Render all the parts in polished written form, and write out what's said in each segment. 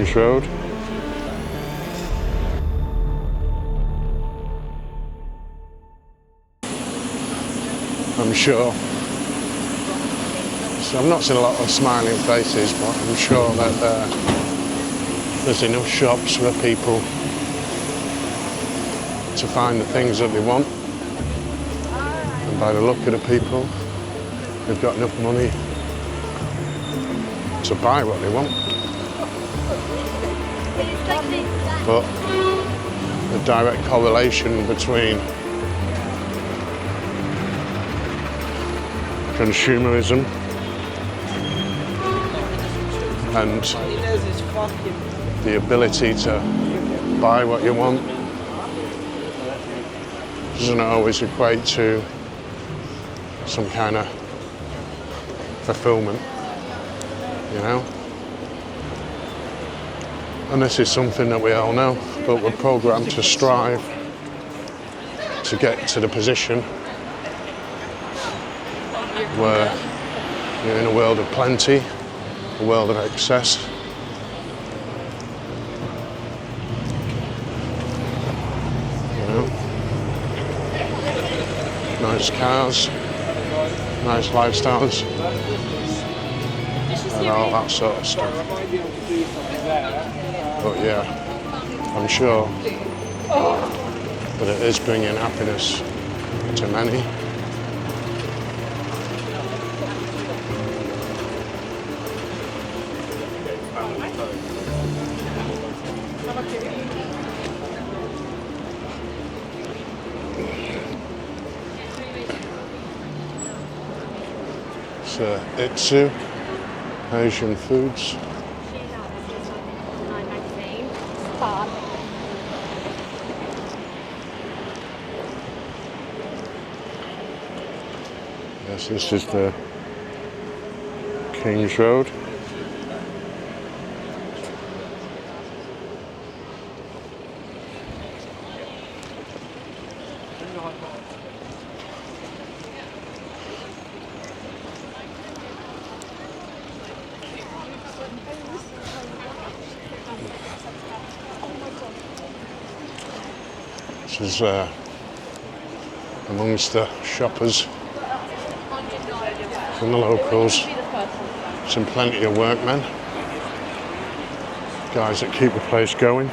King's Road. I'm sure. So I've not seen a lot of smiling faces, but I'm sure that there's enough shops for people to find the things that they want. And by the look of the people, they've got enough money to buy what they want. But the direct correlation between consumerism and the ability to buy what you want doesn't always equate to some kind of fulfillment, you know? And this is something that we all know, but we're programmed to strive to get to the position where you're in a world of plenty, a world of excess. You know? Nice cars, nice lifestyles, and all that sort of stuff. But yeah, I'm sure that it is bringing happiness to many. It's Itsu Asian Foods. Yes, this is the King's Road. This is amongst the shoppers and the locals. Some plenty of workmen, guys that keep the place going.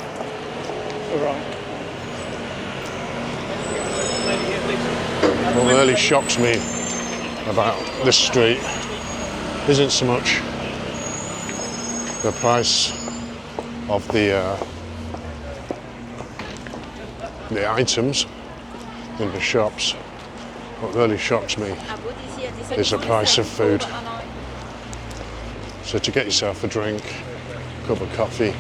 What really shocks me about this street isn't so much the price of the items in the shops. What really shocks me is the price of food. So to get yourself a drink, a cup of coffee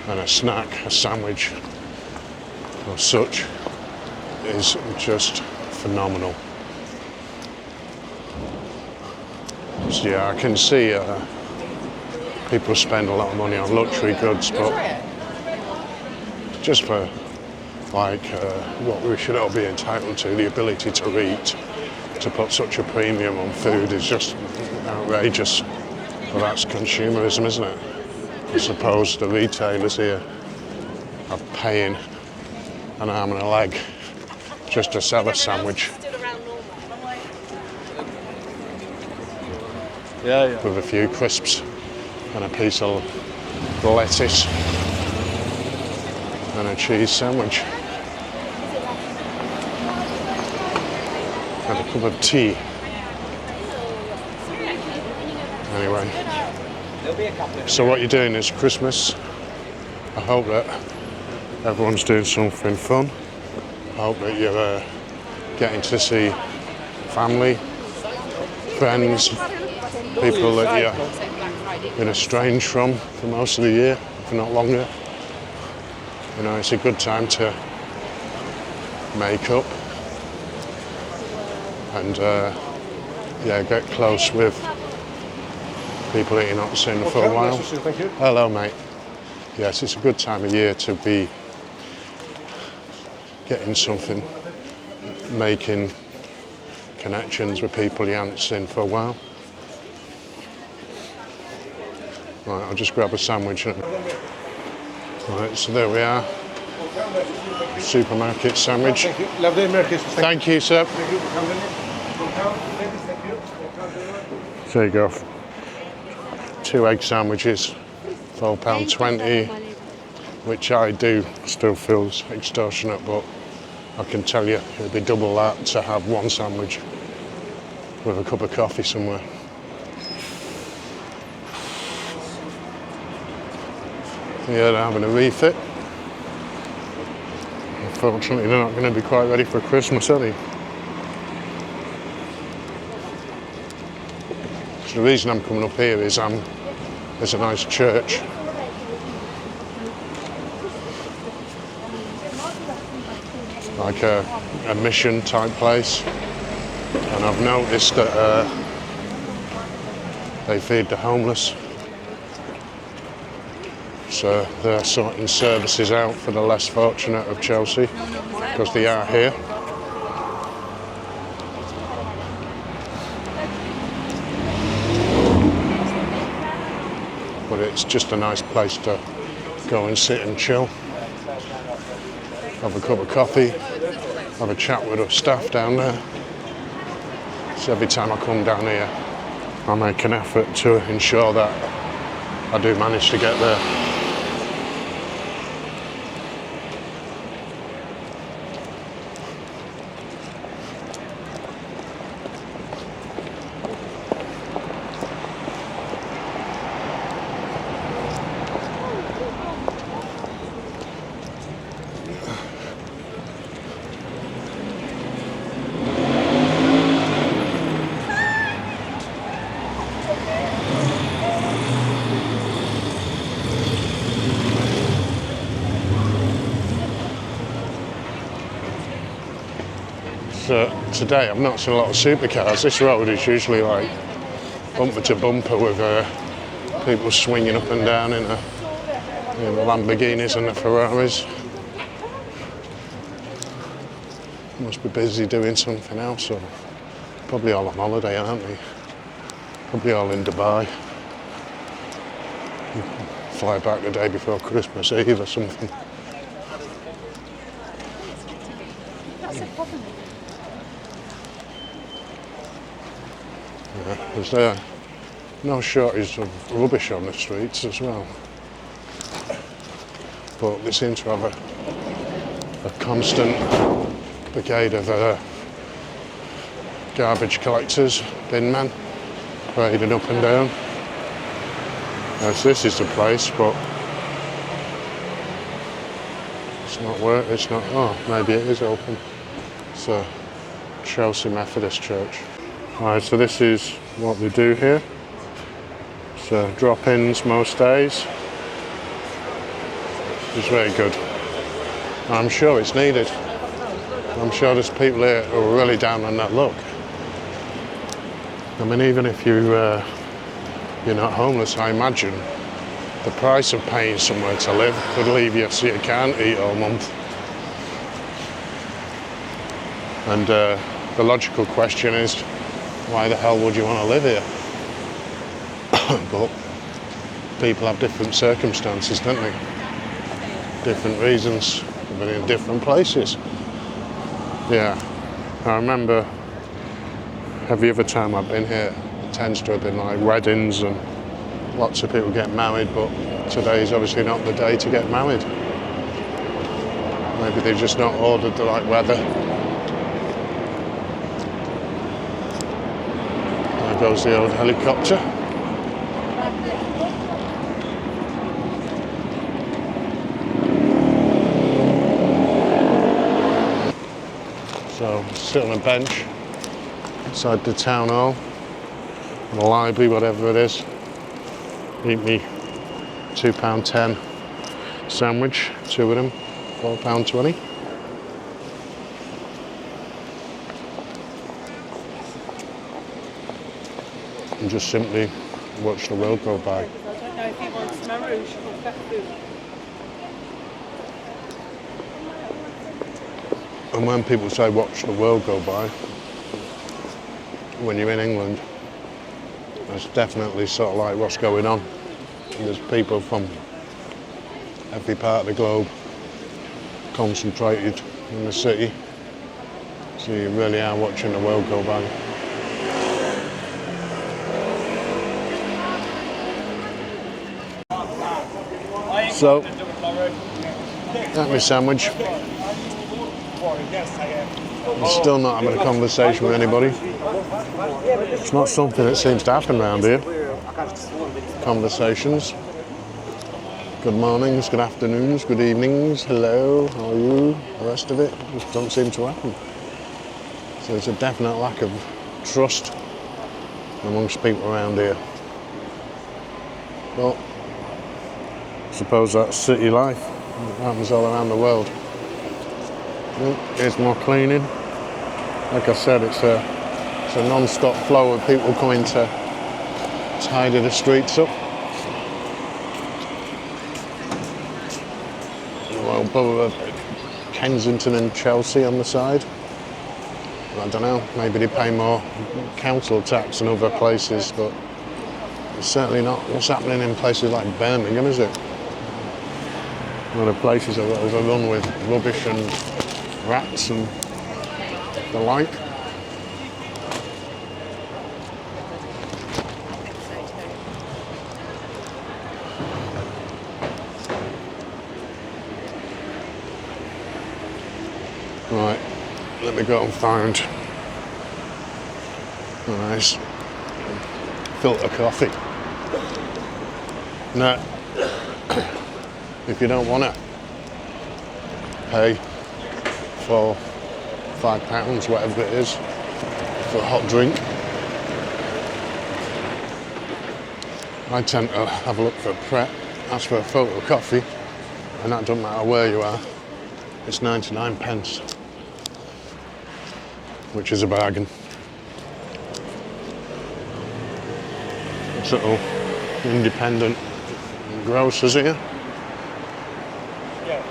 and a snack, a sandwich or such is just phenomenal. So yeah, I can see people spend a lot of money on luxury goods, but just for like what we should all be entitled to, the ability to eat, to put such a premium on food is just outrageous. Well, that's consumerism, isn't it? I suppose the retailers here are paying an arm and a leg just to sell a sandwich. With a few crisps and a piece of lettuce and a cheese sandwich and a cup of tea. Anyway, so what you're doing is Christmas. I hope that everyone's doing something fun. I hope that you're getting to see family, friends, people that you've been estranged from for most of the year, if not longer. You know, it's a good time to make up and get close with people that you're not seeing for a while. Thank you. Hello, mate. Yes, it's a good time of year to be getting something, making connections with people you haven't seen for a while. Right, I'll just grab a sandwich. Right, so there we are. Supermarket sandwich. Thank you. Lovely American. Thank you, sir. Thank you for coming. Thank you. There you go. 2 egg sandwiches, £4.20, which I do still feels extortionate, but I can tell you it'd be double that to have one sandwich with a cup of coffee somewhere. Yeah, they're having a refit. Unfortunately, they're not going to be quite ready for Christmas, are they? So the reason I'm coming up here is there's a nice church. Like a mission type place. And I've noticed that they feed the homeless. So they're sorting services out for the less fortunate of Chelsea, because they are here. But it's just a nice place to go and sit and chill. Have a cup of coffee, have a chat with the staff down there. So every time I come down here, I make an effort to ensure that I do manage to get there. So today I've not seen a lot of supercars. This road is usually like bumper to bumper with people swinging up and down in the Lamborghinis and the Ferraris. Must be busy doing something else, or probably all on holiday, aren't they? Probably all in Dubai. Fly back the day before Christmas Eve or something. There's no shortage of rubbish on the streets as well. But they seem to have a constant brigade of garbage collectors, bin men, parading up and down. As this is the place, but it's not oh, maybe it is open. It's a Chelsea Methodist Church. Alright, so this is what they do here. So drop-ins most days. It's very good. I'm sure it's needed. I'm sure there's people here who are really down on that luck. I mean, even if you're not homeless, I imagine the price of paying somewhere to live could leave you so you can't eat all month. And the logical question is, why the hell would you want to live here? But people have different circumstances, don't they? Different reasons, but in different places. Yeah, I remember every other time I've been here, it tends to have been like weddings and lots of people get married, but today is obviously not the day to get married. Maybe they've just not ordered the right weather. There goes the old helicopter. So sit on a bench inside the town hall, the library, whatever it is. Eat me £2.10 sandwich, 2 of them, £4.20. And just simply watch the world go by. I don't know if he wants Marouche or Bethou. And when people say watch the world go by, when you're in England, it's definitely sort of like what's going on. There's people from every part of the globe concentrated in the city. So you really are watching the world go by. So, that's my sandwich. I'm still not having a conversation with anybody. It's not something that seems to happen around here. Conversations. Good mornings, good afternoons, good evenings, hello, how are you? The rest of it just don't seem to happen. So there's a definite lack of trust amongst people around here. Well, I suppose that's city life. It happens all around the world. Well, here's more cleaning. Like I said, it's a non-stop flow of people coming to tidy the streets up. Well, above Kensington and Chelsea on the side. I don't know, maybe they pay more council tax than other places, but it's certainly not what's happening in places like Birmingham, is it? One of the places are overrun with rubbish and rats and the like. Right, let me go and find a nice filter coffee. Now, if you don't want to pay for £5, whatever it is, for a hot drink, I tend to have a look for a prep, ask for a filter coffee, and that doesn't matter where you are. It's 99 pence, which is a bargain. It's little independent grocers here. Yeah,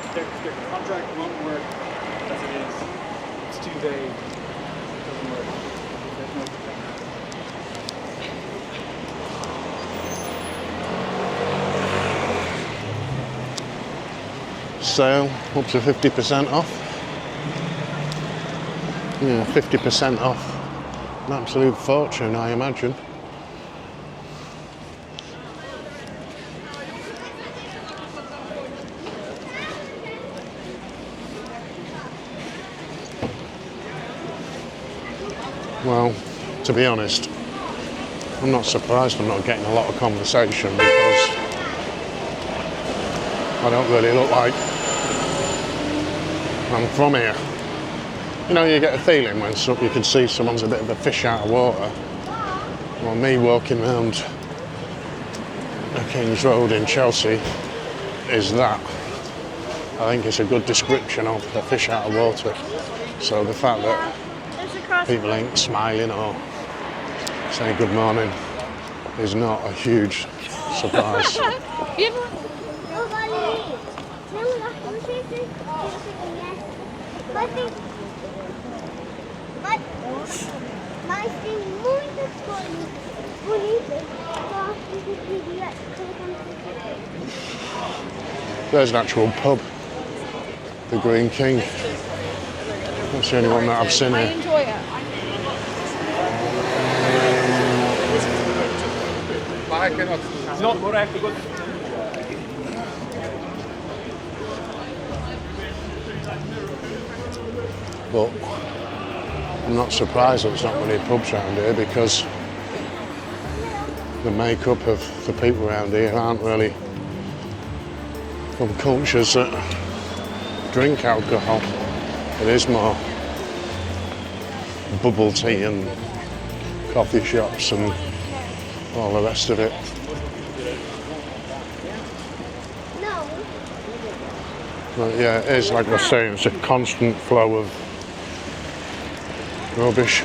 so their contract won't work as it is. It's too vague. It doesn't work. There's no protection. Sale up to 50% off. Yeah, 50% off. An absolute fortune, I imagine. Well, to be honest, I'm not surprised I'm not getting a lot of conversation because I don't really look like I'm from here. You know, you get a feeling when you can see someone's a bit of a fish out of water. Well, me walking around the King's Road in Chelsea is that. I think it's a good description of a fish out of water. So the fact that people ain't smiling or saying good morning is not a huge surprise. There's an actual pub, the Green King. That's the only one that I've seen I here. enjoy it. But I'm not surprised that there's not many pubs around here because the makeup of the people around here aren't really from cultures that drink alcohol. It is more bubble tea and coffee shops and all the rest of it. But yeah, it is, like I was saying, it's a constant flow of rubbish.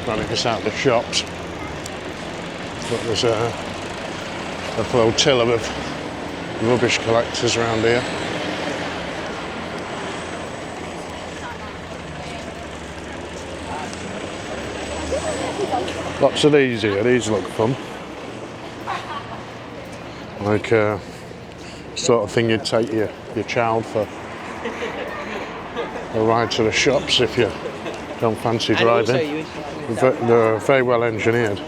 Not if it's out the shops, but there's a flotilla of rubbish collectors around here. Lots of these here, these look fun. Like sort of thing you'd take your child for a ride to the shops if you don't fancy driving. They're very well engineered.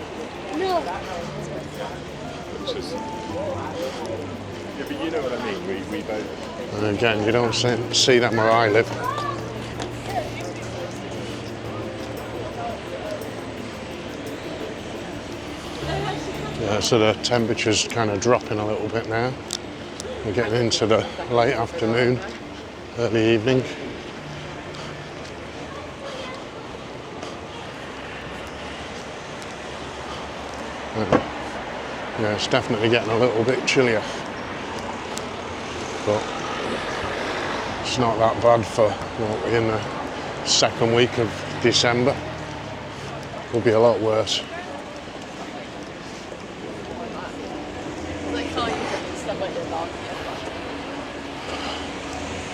It's just, yeah, but you know what I mean. We both. And again, you don't see them where I live. Yeah, so the temperature's kind of dropping a little bit now. We're getting into the late afternoon, early evening. Yeah, it's definitely getting a little bit chillier. But it's not that bad for what we're in the second week of December. It'll be a lot worse.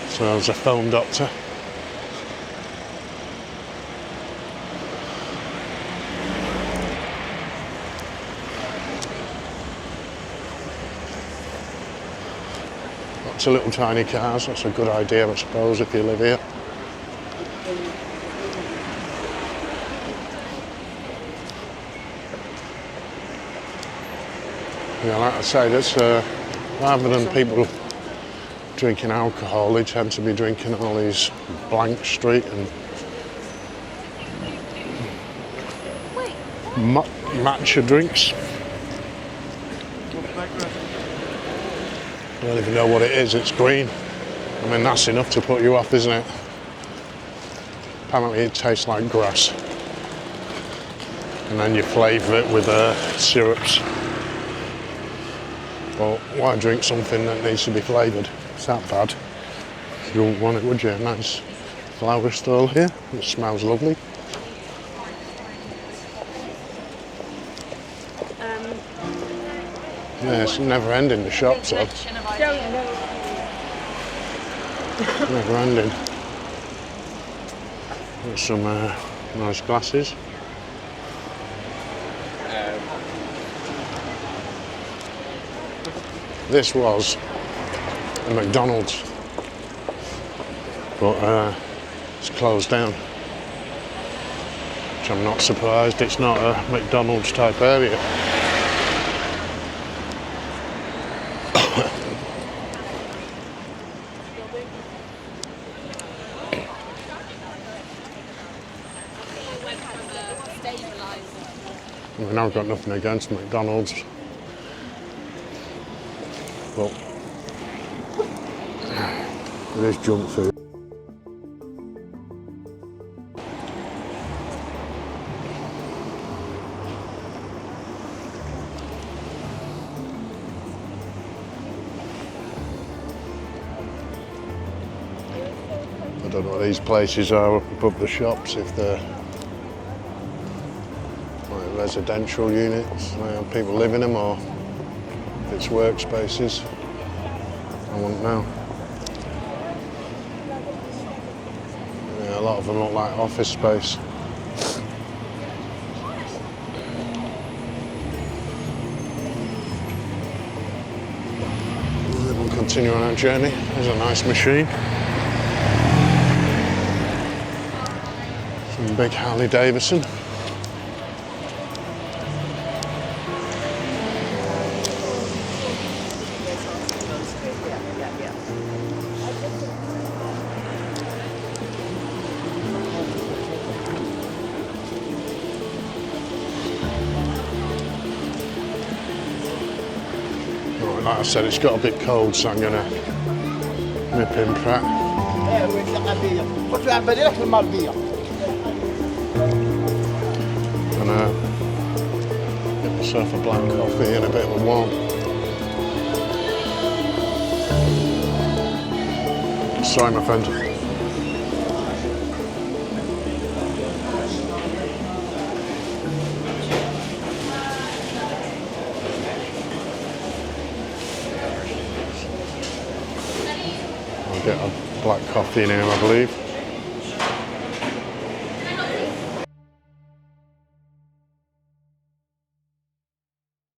So there's a phone doctor. Lots of little tiny cars. That's a good idea, I suppose, if you live here. Yeah, like I say, that's rather than people drinking alcohol, they tend to be drinking all these Blank Street and matcha drinks. I don't even know what it is, it's green. I mean, that's enough to put you off, isn't it? Apparently it tastes like grass. And then you flavour it with syrups. But why drink something that needs to be flavoured? It's that bad. You wouldn't want it, would you? Nice flower stall here. It smells lovely. Yeah, it's never ending, the shops though. Never ending. Got some nice glasses. This was a McDonald's, but it's closed down. Which I'm not surprised, it's not a McDonald's type area. I mean, I've got nothing against McDonald's, but it is junk food. I don't know what these places are up above the shops, if they're like residential units, people live in them, or if it's workspaces. I wouldn't know. Yeah, a lot of them look like office space. We'll continue on our journey. There's a nice machine. Some big Harley Davidson. Like I said, it's got a bit cold, so I'm gonna nip in Pratt. And get myself a black coffee and a bit of a warm. Sorry, my friend. I'll get a black coffee in here, I believe.